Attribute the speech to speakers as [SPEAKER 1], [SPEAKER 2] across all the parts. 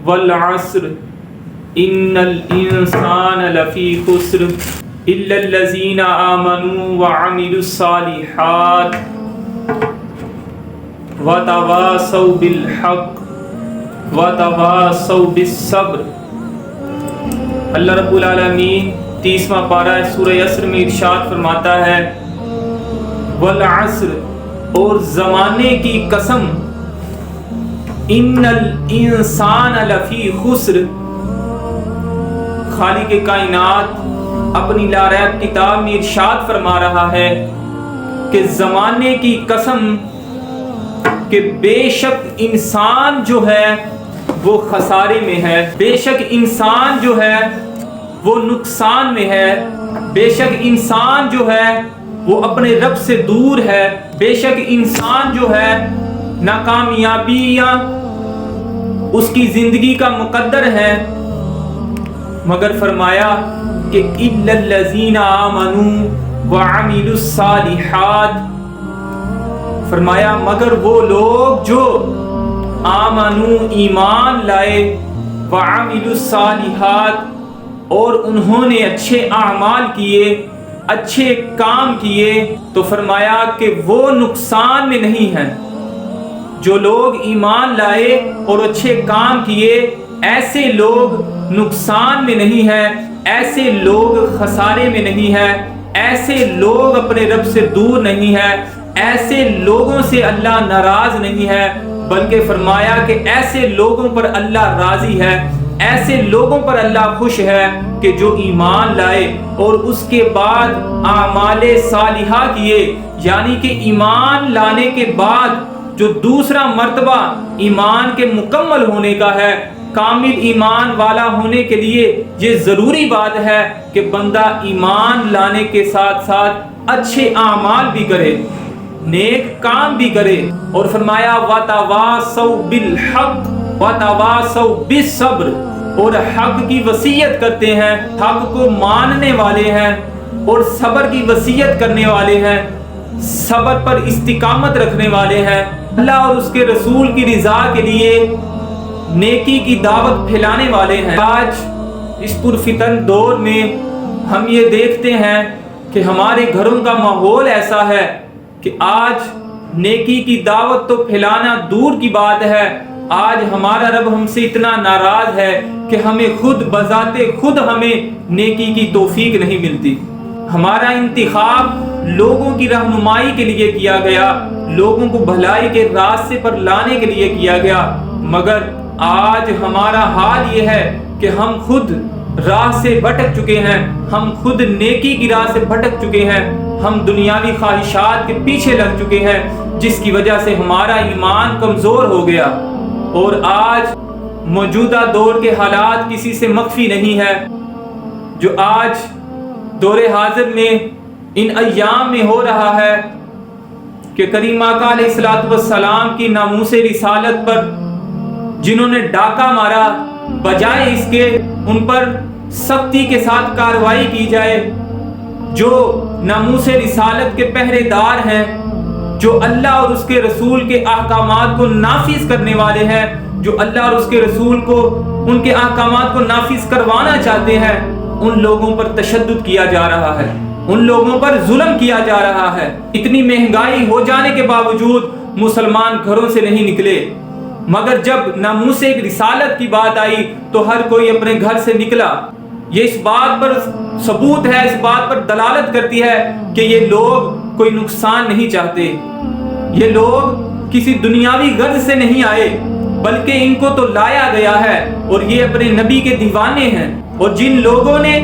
[SPEAKER 1] والعصر ان الانسان لفی خسر الا الذین آمنوا وعملوا الصالحات وتواصوا بالحق وتواصوا بالصبر۔ اللہ رب العالمین 30واں پارہ سورہ عصر میں ارشاد فرماتا ہے والعصر، اور زمانے کی قسم، ان الانسان لفی خسر، خالق کائنات اپنی لاریب کتاب میں ارشاد فرما رہا ہے کہ زمانے کی قسم کہ بے شک انسان جو ہے وہ خسارے میں ہے، بے شک انسان جو ہے وہ نقصان میں ہے، بے شک انسان جو ہے وہ اپنے رب سے دور ہے، بے شک انسان جو ہے ناکامیابیاں اس کی زندگی کا مقدر ہے، مگر فرمایا کہ الا الذین آمنوا وعملوا الصالحات، فرمایا مگر وہ لوگ جو آمنو ایمان لائے، وعملوا الصالحات اور انہوں نے اچھے اعمال کیے، اچھے کام کیے، تو فرمایا کہ وہ نقصان میں نہیں ہیں۔ جو لوگ ایمان لائے اور اچھے کام کیے، ایسے لوگ نقصان میں نہیں ہیں، ایسے لوگ خسارے میں نہیں ہیں، ایسے لوگ اپنے رب سے دور نہیں ہیں، ایسے لوگوں سے اللہ ناراض نہیں ہے، بلکہ فرمایا کہ ایسے لوگوں پر اللہ راضی ہے، ایسے لوگوں پر اللہ خوش ہے کہ جو ایمان لائے اور اس کے بعد اعمال صالحہ کیے، یعنی کہ ایمان لانے کے بعد جو دوسرا مرتبہ ایمان کے مکمل ہونے کا ہے، کامل ایمان والا ہونے کے لیے یہ ضروری بات ہے کہ بندہ ایمان لانے کے ساتھ ساتھ اچھے اعمال بھی کرے، نیک کام بھی کرے، اور فرمایا وَتَوَاصَوْا بِالْحَقِّ وَتَوَاصَوْا بِالصَّبْرِ، اور حق کی وصیت کرتے ہیں، حق کو ماننے والے ہیں اور صبر کی وصیت کرنے والے ہیں، صبر پر استقامت رکھنے والے ہیں، اللہ اور اس کے رسول کی رضا کے لیے نیکی کی دعوت پھیلانے والے ہیں۔ آج اس پرفتن دور میں ہم یہ دیکھتے ہیں کہ ہمارے گھروں کا ماحول ایسا ہے کہ آج نیکی کی دعوت تو پھیلانا دور کی بات ہے، آج ہمارا رب ہم سے اتنا ناراض ہے کہ ہمیں خود بذات خود ہمیں نیکی کی توفیق نہیں ملتی۔ ہمارا انتخاب لوگوں کی رہنمائی کے لیے کیا گیا، لوگوں کو بھلائی کے راستے پر لانے کے لیے کیا گیا، مگر آج ہمارا حال یہ ہے کہ ہم خود راہ سے بھٹک چکے ہیں، ہم خود نیکی کی راہ سے بھٹک چکے ہیں، ہم دنیاوی خواہشات کے پیچھے لگ چکے ہیں، جس کی وجہ سے ہمارا ایمان کمزور ہو گیا۔ اور آج موجودہ دور کے حالات کسی سے مخفی نہیں ہے، جو آج دور حاضر میں ان ایام میں ہو رہا ہے کہ کریم آقا علیہ الصلوۃ والسلام کی ناموس رسالت پر جنہوں نے ڈاکہ مارا، بجائے اس کے ان پر سختی کے ساتھ کارروائی کی جائے، جو ناموس رسالت کے پہرے دار ہیں، جو اللہ اور اس کے رسول کے احکامات کو نافذ کرنے والے ہیں، جو اللہ اور اس کے رسول کو ان کے احکامات کو نافذ کروانا چاہتے ہیں، ان لوگوں پر تشدد کیا جا رہا ہے، ان لوگوں پر ظلم کیا جا رہا ہے۔ اتنی مہنگائی ہو جانے کے باوجود مسلمان گھروں سے نہیں نکلے، مگر جب ناموس رسالت کی بات آئی تو ہر کوئی اپنے گھر سے نکلا۔ یہ اس بات پر ثبوت ہے، اس بات پر دلالت کرتی ہے کہ یہ لوگ کوئی نقصان نہیں چاہتے، یہ لوگ کسی دنیاوی غرض سے نہیں آئے، بلکہ ان کو تو لایا گیا ہے اور یہ اپنے نبی کے دیوانے ہیں۔ اور جن لوگوں نے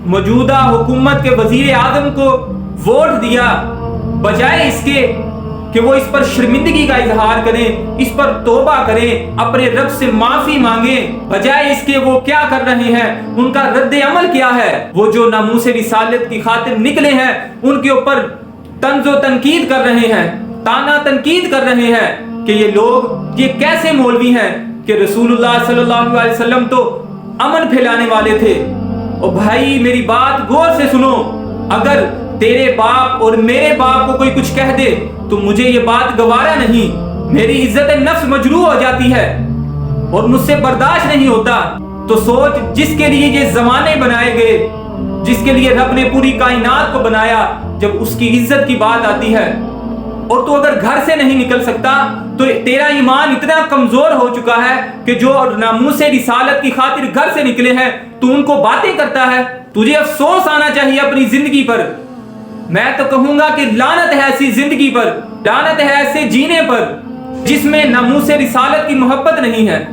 [SPEAKER 1] موجودہ حکومت کے وزیر اعظم کو ووٹ دیا، بجائے اس کے کہ وہ اس پر شرمندگی کا اظہار کریں، اس پر توبہ کریں، اپنے رب سے معافی مانگیں، بجائے اس کے وہ کیا کر رہے ہیں، ان کا رد عمل کیا ہے؟ وہ جو ناموس رسالت کی خاطر نکلے ہیں ان کے اوپر طنز و تنقید کر رہے ہیں، تانا تنقید کر رہے ہیں کہ یہ لوگ یہ کیسے مولوی ہیں کہ رسول اللہ صلی اللہ علیہ وسلم تو امن پھیلانے والے تھے۔ اور بھائی میری بات غور سے سنو، اگر تیرے باپ اور میرے باپ کو کوئی کچھ کہہ دے تو مجھے یہ بات گوارا نہیں، میری عزت نفس مجروح ہو جاتی ہے، اور مجھ سے برداشت نہیں ہوتا، تو سوچ جس کے لیے یہ زمانے بنائے گئے، جس کے لیے رب نے پوری کائنات کو بنایا، جب اس کی عزت کی بات آتی ہے اور تو اگر گھر سے نہیں نکل سکتا تو تیرا ایمان اتنا کمزور ہو چکا ہے کہ جو ناموس رسالت کی خاطر گھر سے نکلے ہیں تو ان کو باتیں کرتا ہے۔ تجھے افسوس آنا چاہیے اپنی زندگی پر۔ میں تو کہوں گا کہ لعنت ہے ایسی زندگی پر، لعنت ہے ایسے جینے پر جس میں ناموس رسالت کی محبت نہیں ہے۔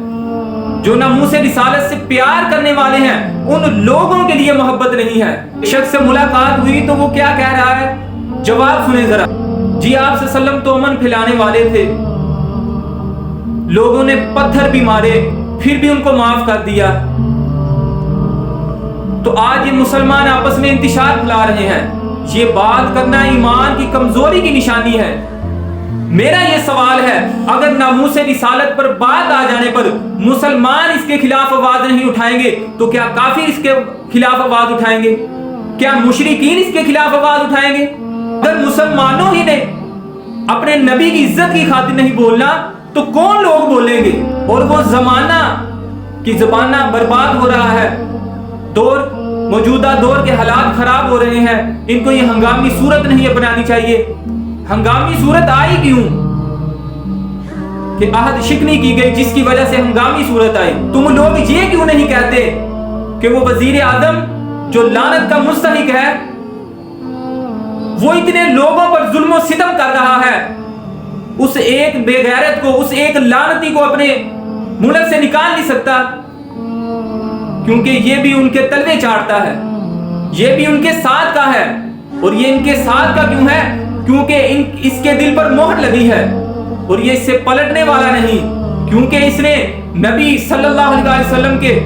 [SPEAKER 1] جو ناموس رسالت سے پیار کرنے والے ہیں ان لوگوں کے لیے محبت نہیں ہے۔ شخص سے ملاقات ہوئی تو وہ کیا کہہ رہا ہے، جواب سنیں ذرا۔ جی آپ صلی اللہ علیہ وسلم تو امن پھیلانے والے تھے، لوگوں نے پتھر بھی مارے پھر بھی ان کو معاف کر دیا، تو آج یہ مسلمان آپس میں انتشار پھیلا رہے ہیں۔ یہ بات کرنا ایمان کی کمزوری کی نشانی ہے۔ میرا یہ سوال ہے، اگر ناموس رسالت پر بات آ جانے پر مسلمان اس کے خلاف آواز نہیں اٹھائیں گے تو کیا کافر اس کے خلاف آواز اٹھائیں گے؟ کیا مشرکین اس کے خلاف آواز اٹھائیں گے؟ اگر مسلمانوں ہی نے اپنے نبی کی عزت کی خاطر نہیں بولنا تو کون لوگ بولیں گے؟ اور وہ زمانہ کی زمانہ برباد ہو رہا ہے، موجودہ دور کے حالات خراب ہو رہے ہیں، ان کو یہ ہنگامی صورت نہیں اپنانی چاہیے۔ ہنگامی صورت آئی کیوں؟ کہ عہد شکنی کی گئی جس کی وجہ سے ہنگامی صورت آئی۔ تم لوگ یہ کیوں نہیں کہتے کہ وہ وزیر اعظم جو لعنت کا مستحق ہے، وہ اتنے لوگوں پر ظلم و ستم کر رہا ہے، اس ایک بے غیرت کو، اس ایک لعنتی کو اپنے ملک سے نکال نہیں سکتا؟ کیونکہ یہ بھی ان کے تلوے چاٹتا ہے، یہ بھی ان کے ساتھ کا ہے۔ اور یہ ان کے ساتھ کا کیوں ہے؟ کیونکہ اس کے دل پر مہر لگی ہے اور یہ اس سے پلٹنے والا نہیں، کیونکہ اس نے نبی صلی اللہ علیہ وسلم کے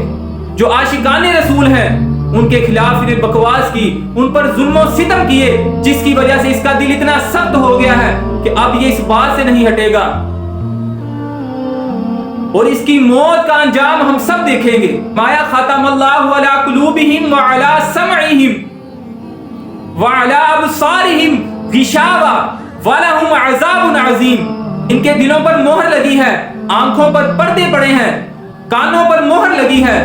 [SPEAKER 1] جو عاشقان رسول ہیں ان کے خلاف انہیں بکواس کی، ان پر ظلم و ستم کیے، جس کی وجہ سے اس کا دل اتنا سخت ہو گیا ہے کہ اب یہ اس بات سے نہیں ہٹے گا، اور اس کی موت کا انجام ہم سب دیکھیں گے۔ مایا ختم اللہ علی قلوبہم وعلی سمعہم وعلی ابصارہم غشاوہ ولہم عذاب عظیم۔ ان کے دلوں پر مہر لگی ہے، آنکھوں پر پردے پڑے ہیں، کانوں پر مہر لگی ہے،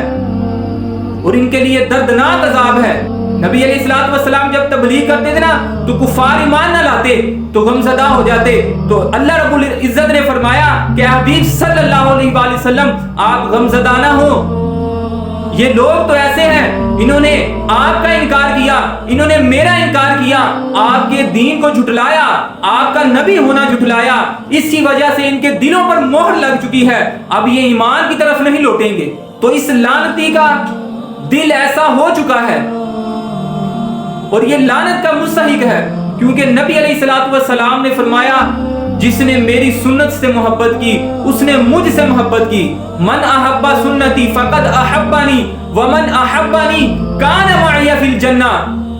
[SPEAKER 1] اور ان کے لیے دردناک عذاب ہے۔ نبی علیہ الصلوۃ والسلام جب تبلیغ کرتے تھے نا تو کفار ایمان نہ لاتے تو غمزدہ ہو جاتے، تو اللہ رب العزت نے فرمایا کہ حبیب صلی اللہ علیہ وآلہ وسلم آپ غمزدہ نہ ہو، یہ لوگ تو ایسے ہیں، انہوں نے آپ کا انکار کیا، انہوں نے میرا انکار کیا، آپ کے دین کو جھٹلایا، آپ کا نبی ہونا جھٹلایا، اس کی وجہ سے ان کے دلوں پر مہر لگ چکی ہے، اب یہ ایمان کی طرف نہیں لوٹیں گے۔ تو اس لعنتی کا دل ایسا ہو چکا ہے اور یہ لعنت کا مستحق ہے، کیونکہ نبی علیہ الصلوۃ والسلام نے فرمایا جس نے میری سنت سے محبت کی اس نے مجھ سے محبت کی، من احب سنتی فقد احبنی ومن احبنی کان معی فی الجنہ،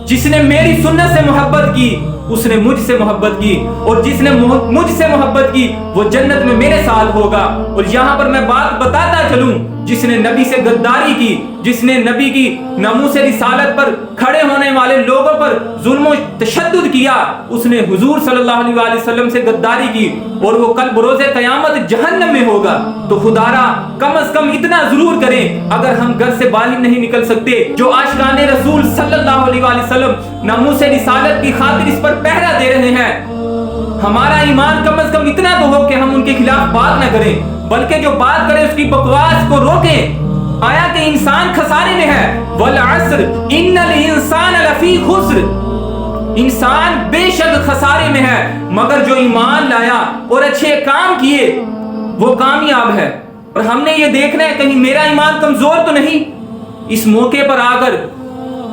[SPEAKER 1] جس نے میری سنت سے محبت کی اس نے مجھ سے محبت کی، اور جس نے مجھ سے محبت کی وہ جنت میں میرے ساتھ ہوگا۔ اور یہاں پر میں بات بتاتا چلوں، جس نے نبی سے غداری کی، جس نے نبی کی ناموس رسالت پر کھڑے ہونے والے لوگوں پر ظلم و تشدد کیا، اس نے حضور صلی اللہ علیہ وآلہ وسلم سے غداری کی، اور وہ کل بروز قیامت جہنم میں ہوگا۔ تو خدارا کم از کم اتنا ضرور کریں، اگر ہم گھر سے باہر نہیں نکل سکتے، جو عاشقان رسول صلی اللہ علیہ وآلہ وسلم ناموس رسالت کی خاطر اس پر پہرا دے رہے ہیں، ہمارا ایمان کم از کم اتنا تو ہو کہ ہم ان کے خلاف بات نہ کریں، بلکہ جو بات کرے اس کی بکواس کو روکیں۔ آیا کہ انسان خسارے میں ہے، والعصر ان الانسان لفی خسر، انسان بے شک خسارے میں ہے، مگر جو ایمان لایا اور اچھے کام کیے وہ کامیاب ہے۔ اور ہم نے یہ دیکھنا ہے کہیں میرا ایمان کمزور تو نہیں۔ اس موقع پر آ کر،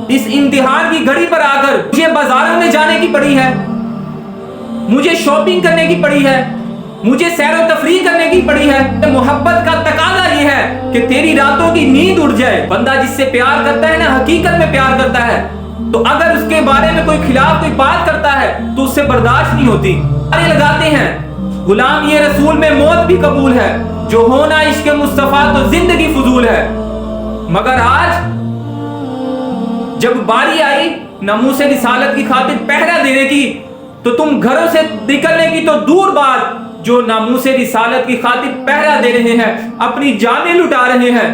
[SPEAKER 1] اس امتحان کی گھڑی پر آ کر مجھے بازاروں میں جانے کی پڑی ہے، مجھے شاپنگ کرنے کی پڑی ہے، مجھے سیر و تفریح کرنے کی پڑی ہے۔ محبت کا تقاضا یہ ہے کہ تیری راتوں کی نیند اڑ جائے۔ بندہ جس سے پیار کرتا ہے نا حقیقت میں پیار کرتا ہے، تو اگر اس کے بارے میں کوئی خلاف کوئی بات کرتا ہے تو اس سے برداشت نہیں ہوتی، نعرے لگاتے ہیں غلام یہ رسول میں موت بھی قبول ہے، جو ہونا عشق مصطفیٰ تو زندگی فضول ہے۔ مگر آج جب باری آئی ناموس رسالت کی خاطر پہرا دینے کی تو تم گھروں سے نکلنے کی تو دور بات جو ناموس رسالت کی خاطر پہرا دے رہے ہیں، اپنی جانیں لٹا رہے ہیں،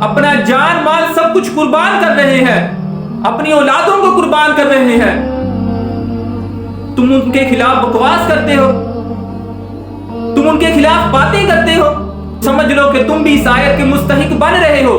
[SPEAKER 1] اپنا جان مال سب کچھ قربان کر رہے ہیں، اپنی اولادوں کو قربان کر رہے ہیں، تم ان کے خلاف بکواس کرتے ہو، تم ان کے خلاف باتیں کرتے ہو، سمجھ لو کہ تم بھی اس آیت کے مستحق بن رہے ہو۔